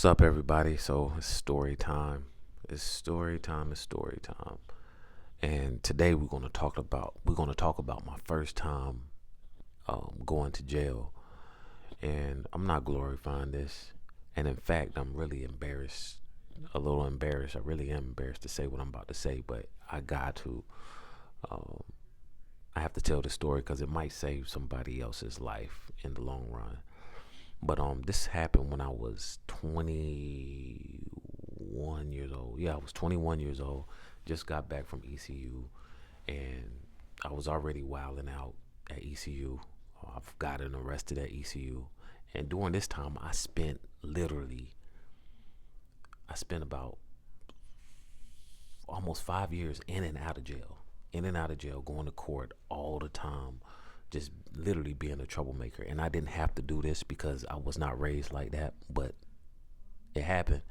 What's up, everybody? So it's story time. It's story time. It's story time. And today we're gonna talk about my first time going to jail. And I'm not glorifying this. And in fact, I'm really embarrassed. A little embarrassed. I really am embarrassed to say what I'm about to say, but I got to. Um, I have to tell the story because it might save somebody else's life in the long run. But this happened when I was 21 years old. Yeah, I was 21 years old. Just got back from ECU, and I was already wilding out at ECU. I've gotten arrested at ECU, and during this time, I spent about almost 5 years in and out of jail, going to court all the time, just literally being a troublemaker. And I didn't have to do this because I was not raised like that, but it happened.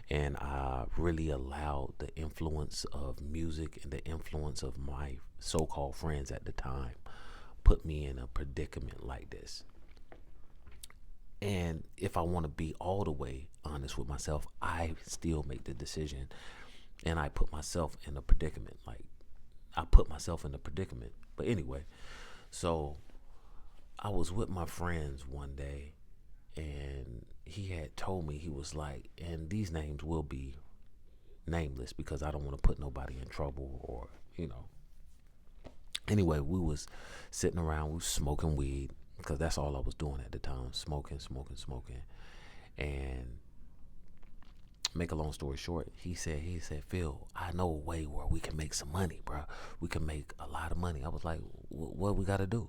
And I really allowed the influence of music and the influence of my so-called friends at the time put me in a predicament like this. And if I want to be all the way honest with myself, I still make the decision and I put myself in a predicament. Like, I put myself in a predicament. But anyway, so I was with my friends one day, and he had told me, he was like, and these names will be nameless because I don't want to put nobody in trouble or, you know. Anyway, we was sitting around, we was smoking weed because that's all I was doing at the time, smoking. And make a long story short, he said, Phil, I know a way where we can make some money, bro. We can make a lot of money. I was like, what we got to do?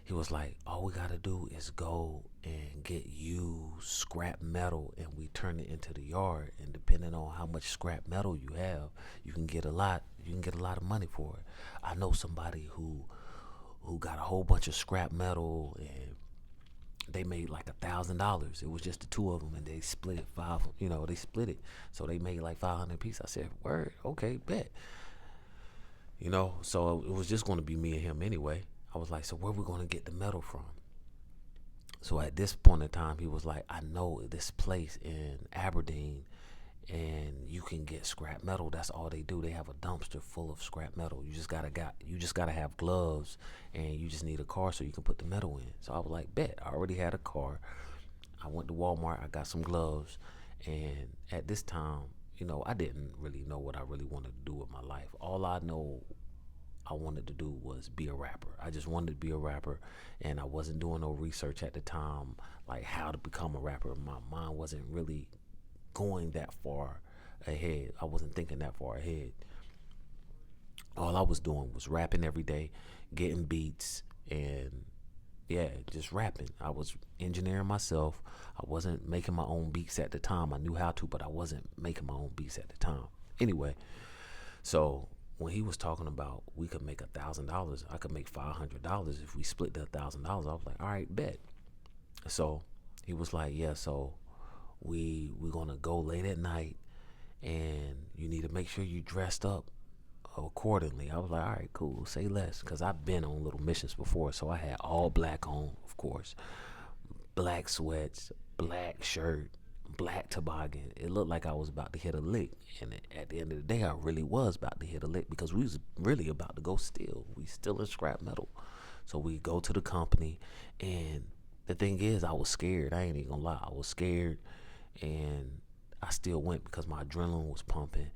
He was like, all we got to do is go and get used scrap metal and we turn it into the yard. And depending on how much scrap metal you have, you can get a lot of money for it. I know somebody who got a whole bunch of scrap metal, and they made like $1,000. It was just the two of them, and they split it five. They split it, so they made like 500 pieces. I said, "Word, okay, bet." So it was just going to be me and him anyway. I was like, "So where we going to get the metal from?" So at this point in time, he was like, "I know this place in Aberdeen, and you can get scrap metal. That's all they do. They have a dumpster full of scrap metal. You just gotta have gloves, and you just need a car so you can put the metal in." So I was like, "Bet." I already had a car. I went to Walmart. I got some gloves, and at this time, I didn't really know what I really wanted to do with my life. All I know I wanted to do was be a rapper. I just wanted to be a rapper, and I wasn't doing no research at the time, like how to become a rapper. My mind wasn't really going that far ahead. I wasn't thinking that far ahead. All I was doing was rapping every day, getting beats, and yeah, just rapping. I was engineering myself. I wasn't making my own beats at the time. I knew how to, but I wasn't making my own beats at the time. Anyway, so when he was talking about we could make $1,000, I could make $500 if we split the $1,000. I was like, all right, bet. So he was like, yeah. So we're gonna go late at night, and you need to make sure you dressed up accordingly. I was like, all right, cool, say less, because I've been on little missions before. So I had all black on, of course, black sweats, black shirt, black toboggan. It looked like I was about to hit a lick, and at the end of the day, I really was about to hit a lick because we was really about to go steal. We still in scrap metal. So we go to the company, and the thing is, I was scared. I ain't even gonna lie, I was scared, and I still went because my adrenaline was pumping.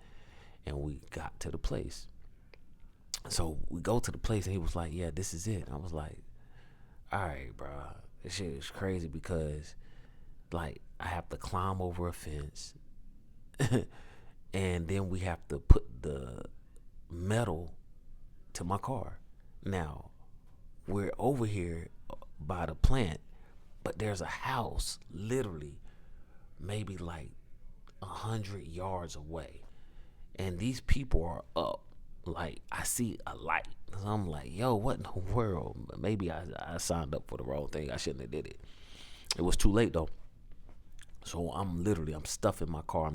And we got to the place. So we go to the place, and he was like, "Yeah, this is it." And I was like, "All right, bro, this shit is crazy because like I have to climb over a fence, and then we have to put the metal to my car. Now we're over here by the plant, but there's a house literally maybe like 100 yards away, and these people are up. Like, I see a light. So I'm like, yo, what in the world? Maybe I signed up for the wrong thing. I shouldn't have did it. It was too late though. So I'm stuffing my car.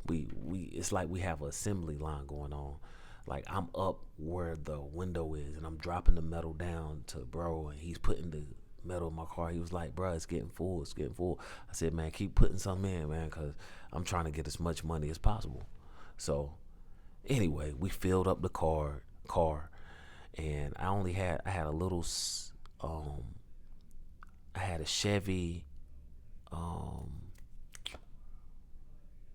We it's like we have an assembly line going on. Like, I'm up where the window is, and I'm dropping the metal down to bro, and he's putting the metal in my car. He was like, bro, it's getting full. It's getting full. I said, man, keep putting something in, man, because I'm trying to get as much money as possible. So anyway, we filled up the car, and I had a little, um, I had a Chevy, um,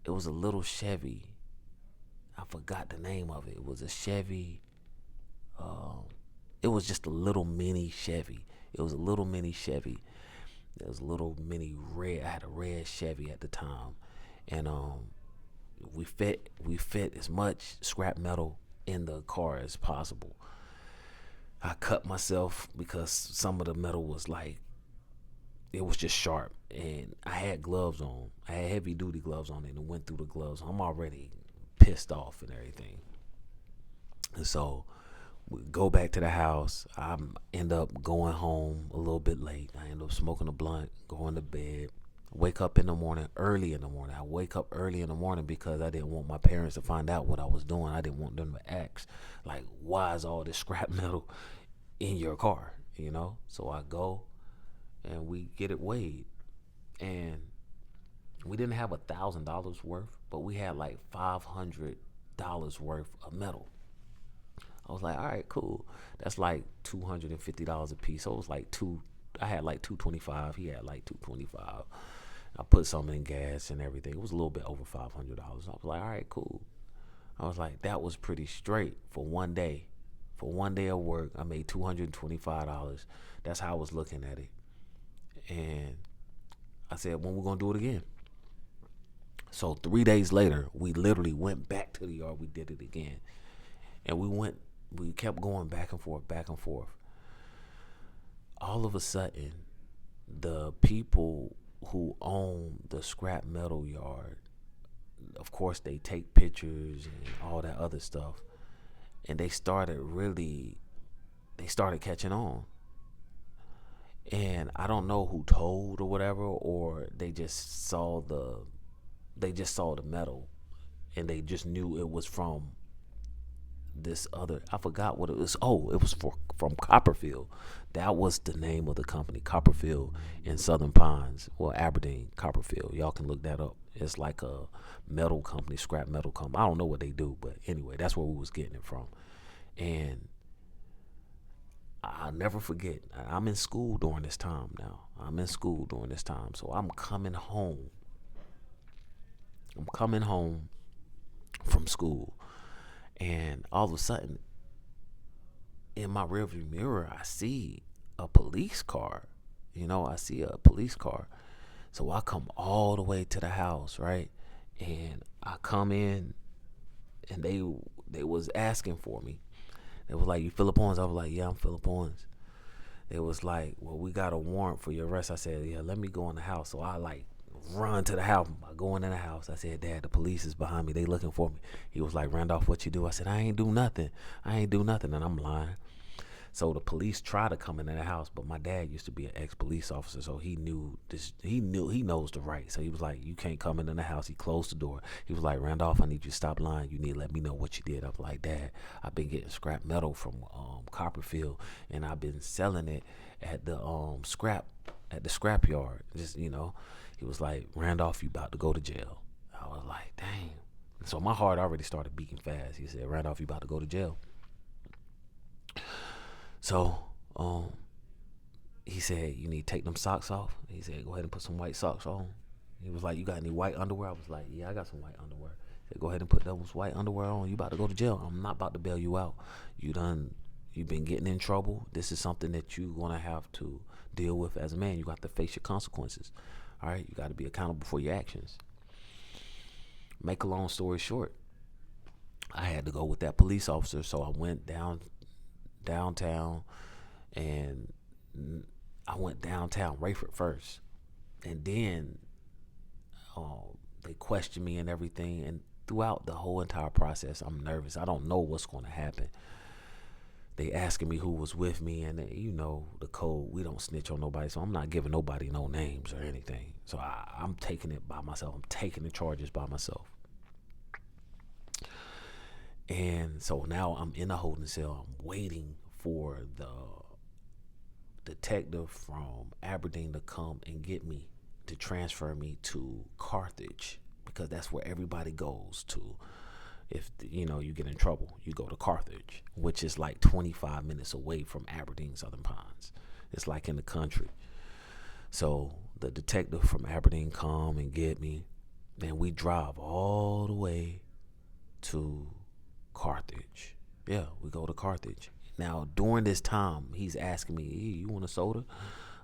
it was a little Chevy. I forgot the name of it. It was a Chevy. Um, it was just a little mini Chevy. It was a little mini Chevy. It was a little mini red. I had a red Chevy at the time, and we fit as much scrap metal in the car as possible. I cut myself because some of the metal was like, it was just sharp, and I had gloves on. I had heavy duty gloves on, and it went through the gloves. I'm already pissed off and everything, and so we go back to the house. I end up going home a little bit late. I end up smoking a blunt, going to bed. Wake up in the morning, early in the morning. I wake up early in the morning because I didn't want my parents to find out what I was doing. I didn't want them to ask, like, why is all this scrap metal in your car? So I go and we get it weighed, and we didn't have $1,000 worth, but we had like $500 worth of metal. I was like, all right, cool. That's like $250 a piece. So it was like two. I had like 225. He had like 225. I put some in gas and everything. It was a little bit over $500. I was like, all right, cool. I was like, that was pretty straight for one day. For one day of work, I made $225. That's how I was looking at it. And I said, when we gonna do it again? So 3 days later, we literally went back to the yard. We did it again, and we kept going back and forth, back and forth. All of a sudden, the people who own the scrap metal yard, of course, they take pictures and all that other stuff, and they started catching on. And I don't know who told or whatever, or they just saw the metal, and they just knew it was from this other, I forgot what it was. Oh, it was from Copperfield. That was the name of the company, Copperfield in Southern Pines, or Aberdeen. Copperfield, y'all can look that up. It's like a metal company, scrap metal company. I don't know what they do, but anyway, that's where we was getting it from. And I'll never forget, I'm in school during this time now. So I'm coming home from school, and all of a sudden, in my rearview mirror, I see a police car. I see a police car. So I come all the way to the house, right? And I come in, and they was asking for me. They was like, "You Philip Owens?" I was like, "Yeah, I'm Philip Owens." They was like, "Well, we got a warrant for your arrest." I said, "Yeah, let me go in the house." So I like run to the house. I go in the house. I said, "Dad, the police is behind me. They looking for me." He was like, "Randolph, what you do?" I said, "I ain't do nothing. And I'm lying. So the police tried to come into the house, but my dad used to be an ex-police officer, so he knew this. He knows the right. So he was like, "You can't come into the house." He closed the door. He was like, "Randolph, I need you to stop lying. You need to let me know what you did." I was like, "Dad, I've been getting scrap metal from Copperfield, and I've been selling it at the scrap yard. He was like, "Randolph, you about to go to jail." I was like, "Dang." So my heart already started beating fast. He said, "Randolph, you about to go to jail." So he said, "You need to take them socks off." He said, "Go ahead and put some white socks on." He was like, "You got any white underwear?" I was like, "Yeah, I got some white underwear." He said, "Go ahead and put those white underwear on. You about to go to jail. I'm not about to bail you out. You've been getting in trouble. This is something that you're gonna have to deal with as a man. You got to face your consequences. All right, you got to be accountable for your actions." Make a long story short, I had to go with that police officer, so I went downtown, and I went downtown Rayford first, and then they questioned me and everything. And throughout the whole entire process, I'm nervous. I don't know what's going to happen. They asking me who was with me, and the code. We don't snitch on nobody, so I'm not giving nobody no names or anything. So I'm taking it by myself. I'm taking the charges by myself. And so now I'm in a holding cell. I'm waiting for detective from Aberdeen to come and get me, to transfer me to Carthage, because that's where everybody goes to. If you get in trouble, you go to Carthage, which is like 25 minutes away from Aberdeen, Southern Pines. It's like in the country. So the detective from Aberdeen come and get me, and we drive all the way to Carthage. Yeah, we go to Carthage. Now, during this time, he's asking me, hey, you want a soda?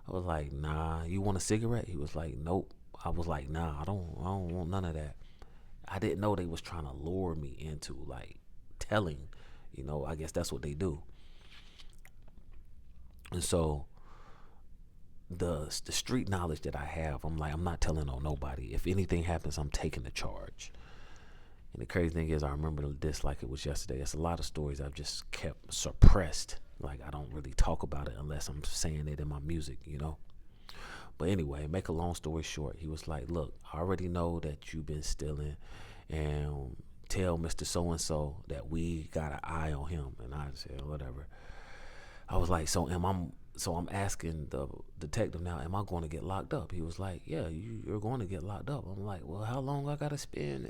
I was like, nah. You want a cigarette? He was like, nope. I was like, nah, I don't want none of that. I didn't know they was trying to lure me into like telling, I guess that's what they do. And so the street knowledge that I have, I'm like, I'm not telling on nobody. If anything happens, I'm taking the charge. And the crazy thing is, I remember this like it was yesterday. It's a lot of stories I've just kept suppressed. Like, I don't really talk about it unless I'm saying it in my music. But anyway, make a long story short, he was like, look, I already know that you've been stealing, and tell Mr. So-and-so that we got an eye on him. And I said, whatever. I was like, so I'm asking the detective now, am I going to get locked up? He was like, yeah, you're going to get locked up. I'm like, well, how long I got to spend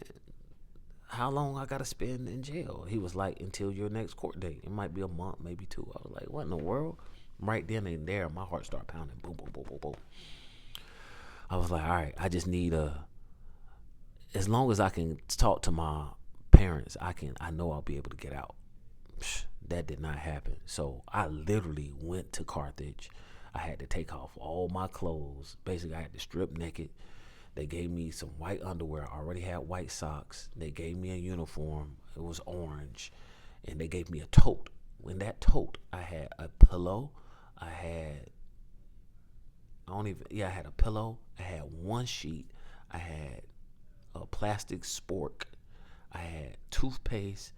in jail? He was like, until your next court date. It might be a month, maybe two. I was like, what in the world? Right then and there, my heart started pounding. Boom, boom, boom, boom, boom. I was like, all right, I just need as long as I can talk to my parents, I know I'll be able to get out. That did not happen. So I literally went to Carthage. I had to take off all my clothes. Basically, I had to strip naked. They gave me some white underwear. I already had white socks. They gave me a uniform. It was orange. And they gave me a tote. In that tote, I had a pillow. I had a pillow. I had one sheet. I had a plastic spork. I had toothpaste.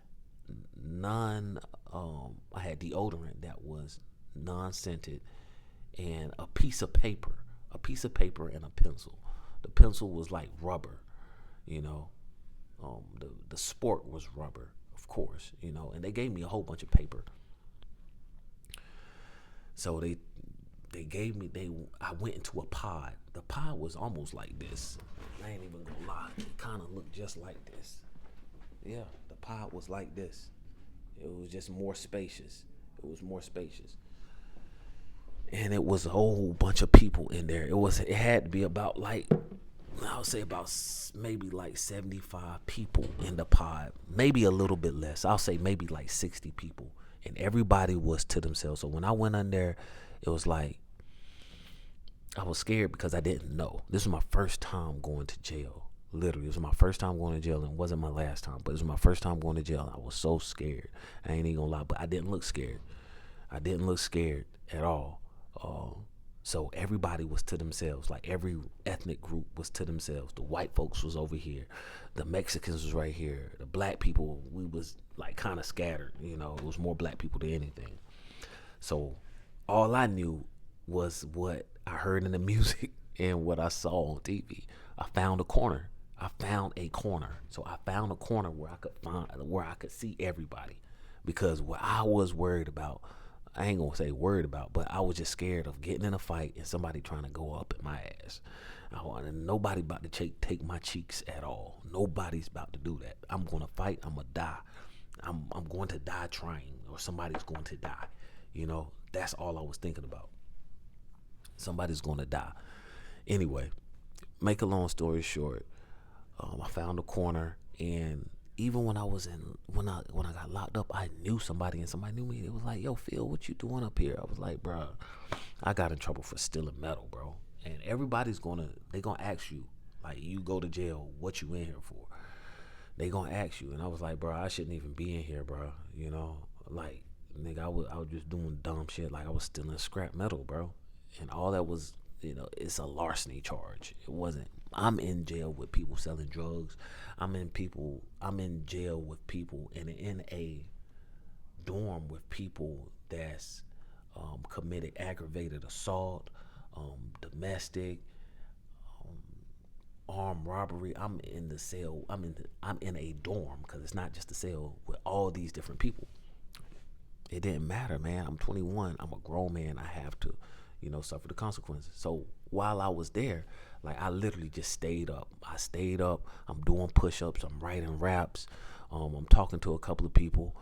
I had deodorant that was non-scented, and a piece of paper and a pencil. The pencil was like rubber, the sport was rubber, of course, and they gave me a whole bunch of paper. So I went into a pod. The pod was almost like this. I ain't even gonna lie. It kind of looked just like this. Yeah, the pod was like this. It was just more spacious. And it was a whole bunch of people in there. It had to be about like, I would say about maybe like 75 people in the pod. Maybe a little bit less. I'll say maybe like 60 people. And everybody was to themselves. So when I went in there, it was like, I was scared because I didn't know. This was my first time going to jail. Literally, it was my first time going to jail, and it wasn't my last time, but it was my first time going to jail. I was so scared. I ain't even gonna lie, but I didn't look scared. At all. So everybody was to themselves. Like, every ethnic group was to themselves. The white folks was over here. The Mexicans was right here. The black people, we was like kind of scattered. It was more black people than anything. So all I knew was what I heard in the music and what I saw on TV. I found a corner. So I found a corner where I could see everybody, because what I was worried about, I ain't gonna say worried about, but I was just scared of getting in a fight and somebody trying to go up at my ass. Nobody about to take my cheeks at all. Nobody's about to do that. I'm gonna fight. I'm gonna die. I'm going to die trying, or somebody's going to die. That's all I was thinking about. Somebody's going to die. Anyway, make a long story short, I found a corner, and even when I got locked up, I knew somebody, and somebody knew me. It was like, yo, Phil, what you doing up here? I was like, bro, I got in trouble for stealing metal, bro. And everybody's they gonna ask you, like, you go to jail, what you in here for? They gonna ask you. And I was like, bro, I shouldn't even be in here, bro. Like, nigga, I was just doing dumb shit. Like, I was stealing scrap metal, bro. And all that was, it's a larceny charge. It wasn't. I'm in jail with people selling drugs. I'm in jail with people and in a dorm with people that's committed aggravated assault, domestic, armed robbery. I'm in the cell. I'm in a dorm, because it's not just a cell with all these different people. It didn't matter, man. I'm 21. I'm a grown man. I have to, suffer the consequences. So while I was there, like I literally just stayed up. I stayed up. I'm doing push-ups. I'm writing raps. I'm talking to a couple of people.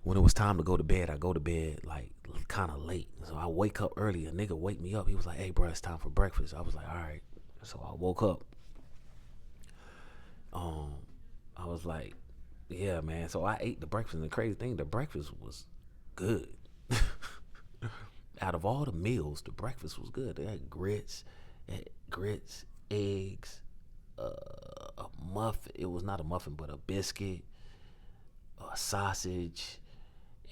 When it was time to go to bed, I go to bed like kind of late. So I wake up early. A nigga wake me up. He was like, "Hey, bro, it's time for breakfast." I was like, "All right." So I woke up. Um, I was like, "Yeah, man." So I ate the breakfast. And the crazy thing, the breakfast was good. Out of all the meals, the breakfast was good. They had grits, eggs, a muffin. It was not a muffin, but a biscuit, a sausage,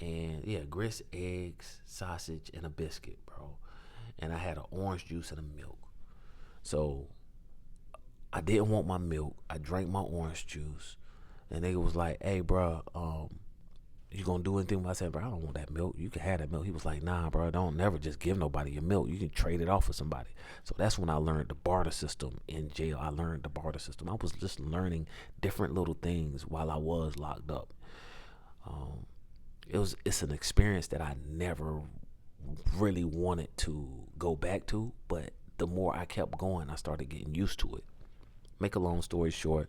and yeah, grits, eggs, sausage, and a biscuit, bro. And I had an orange juice and a milk. So I didn't want my milk. I drank my orange juice, and nigga was like, "Hey, bro, you gonna do anything?" I said, "Bro, I don't want that milk. You can have that milk." He was like, "Nah, bro, don't never just give nobody your milk. You can trade it off with somebody." So that's when I learned the barter system in jail. I learned the barter system. I was just learning different little things while I was locked up. Um, it's an experience that I never really wanted to go back to, but the more I kept going, I started getting used to it. Make a long story short,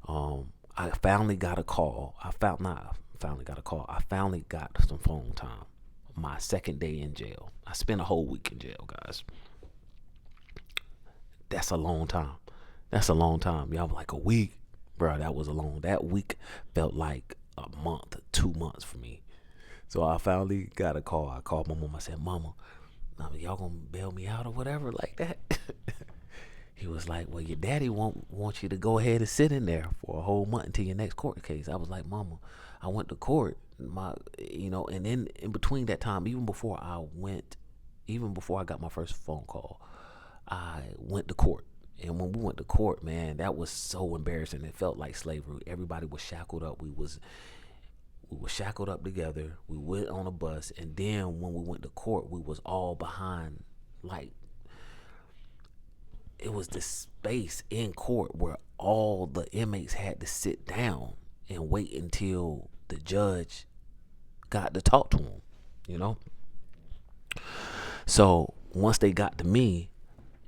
I finally got a call. I finally got some phone time. My second day in jail. I spent a whole week in jail, guys. That's a long time. That's a long time. Y'all were like, a week, bro. That was a long. That week felt like a month, 2 months for me. So I finally got a call. I called my mom. I said, "Mama, y'all gonna bail me out or whatever like that?" He was like, "Well, your daddy want you to go ahead and sit in there for a whole month until your next court case." I was like, "Mama, I went to court, and then in between that time, even before I got my first phone call, I went to court." And when we went to court, man, that was so embarrassing. It felt like slavery. Everybody was shackled up. We were shackled up together. We went on a bus, and then when we went to court, we was all behind, like, it was this space in court where all the inmates had to sit down and wait until the judge got to talk to them, you know? So once they got to me,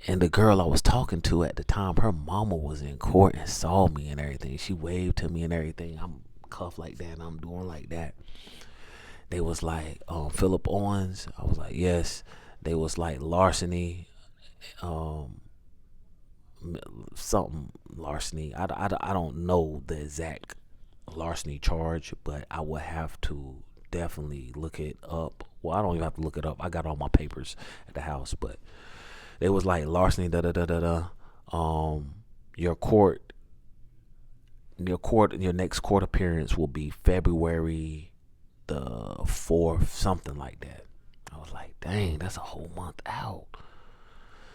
and the girl I was talking to at the time, her mama was in court and saw me and everything. She waved to me and everything. I'm cuffed like that and I'm doing like that. They was like, Philip Owens. I was like, yes. They was like larceny, something larceny. I don't know the exact larceny charge, but I would have to definitely look it up. Well, I don't even have to look it up. I got all my papers at the house, but it was like larceny, da da da da da. Your next court appearance will be February the 4th, something like that. I was like, dang, that's a whole month out.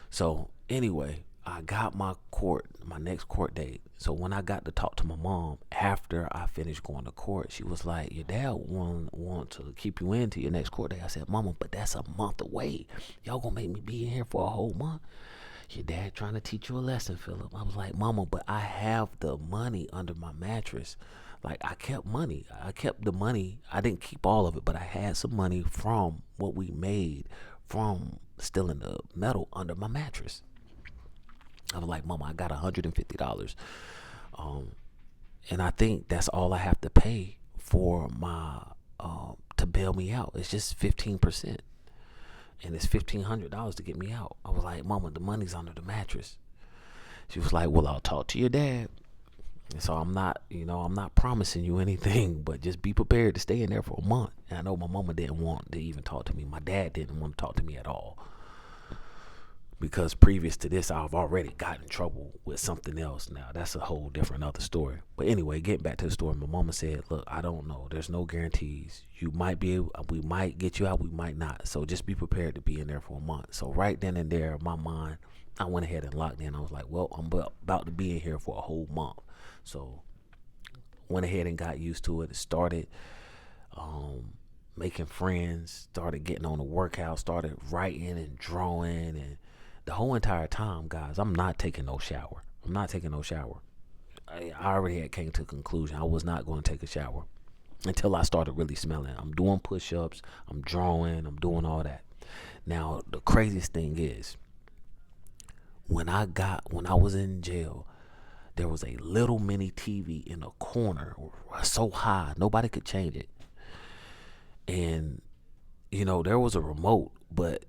So anyway, I got my next court date. So when I got to talk to my mom after I finished going to court, she was like, "Your dad want to keep you in to your next court date." I said, "Mama, but that's a month away. Y'all gonna make me be in here for a whole month?" "Your dad trying to teach you a lesson, Philip." I was like, "Mama, but I have the money under my mattress." Like, I kept money. I kept the money. I didn't keep all of it, but I had some money from what we made from stealing the metal under my mattress. I was like, "Mama, I got $150. And I think that's all I have to pay for my to bail me out. It's just 15%, and it's $1,500 to get me out." I was like, "Mama, the money's under the mattress." She was like, "Well, I'll talk to your dad." And so I'm not promising you anything, but just be prepared to stay in there for a month. And I know my mama didn't want to even talk to me. My dad didn't want to talk to me at all, because previous to this, I've already gotten in trouble with something else. Now that's a whole different other story. But anyway, getting back to the story, my mama said, "Look, I don't know. There's no guarantees. We might get you out, we might not. So just be prepared to be in there for a month." So right then and there, in my mind, I went ahead and locked in. I was like, well, I'm about to be in here for a whole month. So went ahead and got used to it. It started making friends, started getting on the workout, started writing and drawing, and the whole entire time, guys, I'm not taking no shower. I already had came to the conclusion I was not going to take a shower until I started really smelling. I'm doing push-ups, I'm drawing, I'm doing all that. Now, the craziest thing is, when I was in jail, there was a little mini TV in a corner, so high nobody could change it. And there was a remote, but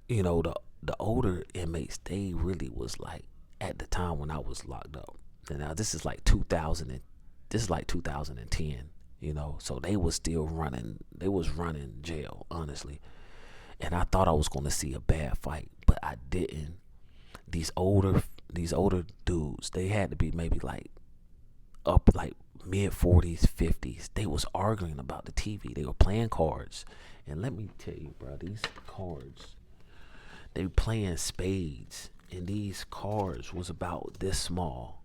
the older inmates, they really was like, at the time when I was locked up. And now this is like 2010. So they was still running. They was running jail, honestly. And I thought I was going to see a bad fight, but I didn't. These older dudes, they had to be maybe like up like mid 40s, 50s. They was arguing about the TV. They were playing cards. And let me tell you, bro, these cards, they were playing spades, and these cards was about this small.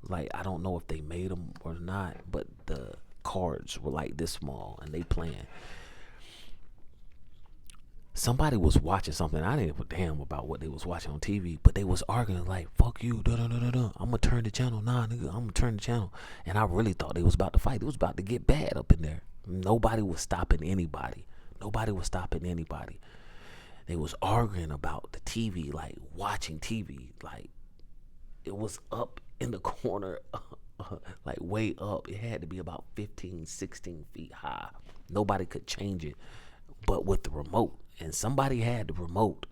Like, I don't know if they made them or not, but the cards were like this small, and they playing. Somebody was watching something. I didn't give a damn about what they was watching on TV, but they was arguing like, fuck you, da da da da da. I'm gonna turn the channel. Nah, nigga, I'm gonna turn the channel. And I really thought they was about to fight. It was about to get bad up in there. Nobody was stopping anybody. They was arguing about the TV, like watching TV. Like, it was up in the corner, like way up. It had to be about 15, 16 feet high. Nobody could change it but with the remote. And somebody had the remote,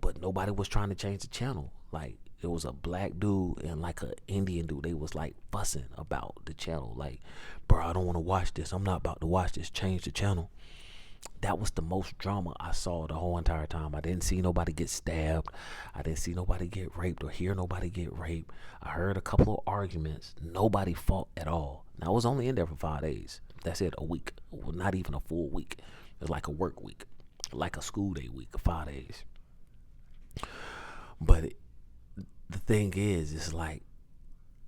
but nobody was trying to change the channel. Like, it was a black dude and like an Indian dude. They was like fussing about the channel. Like, bro, I don't want to watch this. I'm not about to watch this. Change the channel. That was the most drama I saw the whole entire time. I didn't see nobody get stabbed. I didn't see nobody get raped or hear nobody get raped. I heard a couple of arguments. Nobody fought at all. Now, I was only in there for 5 days. That's it, a week. Well, not even a full week. It was like a work week, like a school day week, 5 days. But the thing is, it's like,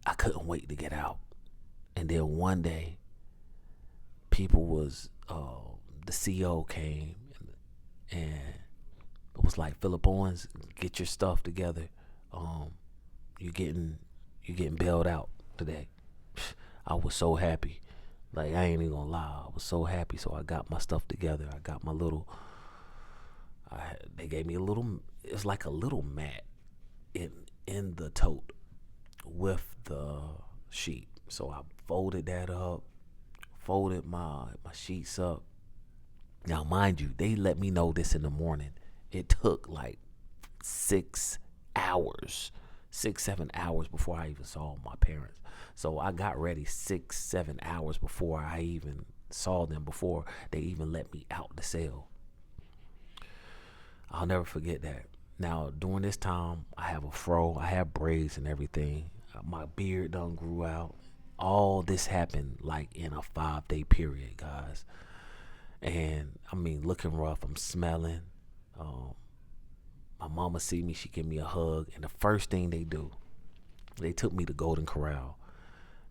I couldn't wait to get out. And then one day, people was, the CO came and it was like, Philip Owens, get your stuff together. You're getting bailed out today. I was so happy. Like, I ain't even gonna lie. I was so happy. So I got my stuff together. I got my little, they gave me a little, it's like a little mat in the tote with the sheet. So I folded that up, folded my sheets up. Now, mind you, they let me know this in the morning. It took like 6 hours, 7 hours before I even saw my parents. So I got ready 6, 7 hours before I even saw them, before they even let me out the cell. I'll never forget that. Now, during this time, I have a fro, I have braids and everything. My beard done grew out. All this happened like in a 5-day period, guys. And I mean, looking rough, I'm smelling. My mama see me, she give me a hug, and the first thing they do, they took me to Golden Corral.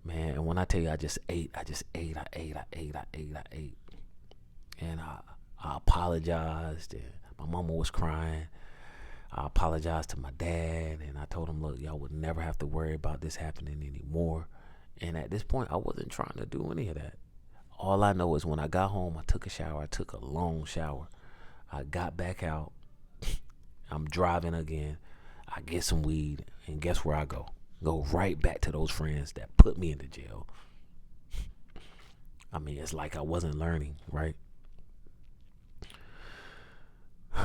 Man, and when I tell you, I ate. And I apologized, and my mama was crying. I apologized to my dad, and I told him, look, y'all would never have to worry about this happening anymore. And at this point, I wasn't trying to do any of that. All I know is when I got home, I took a shower. I took a long shower. I got back out. I'm driving again. I get some weed, and guess where I go? Go right back to those friends that put me into jail. I mean, it's like I wasn't learning, right?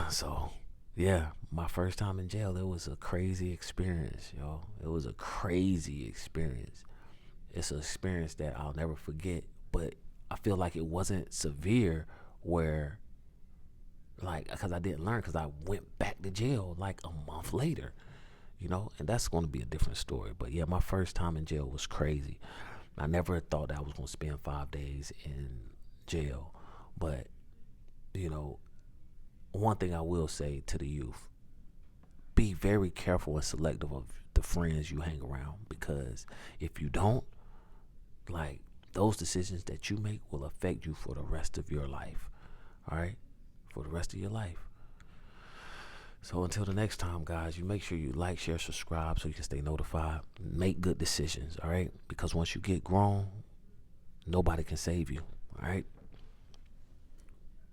So, yeah, my first time in jail, it was a crazy experience, yo. It was a crazy experience. It's an experience that I'll never forget, but I feel like it wasn't severe where, like, because I didn't learn, because I went back to jail like a month later, and that's going to be a different story. But yeah, my first time in jail was crazy. I never thought that I was going to spend 5 days in jail. But, one thing I will say to the youth, be very careful and selective of the friends you hang around, because if you don't, like, those decisions that you make will affect you for the rest of your life. All right? For the rest of your life. So until the next time, guys, you make sure you like, share, subscribe so you can stay notified. Make good decisions, all right? Because once you get grown, nobody can save you, all right?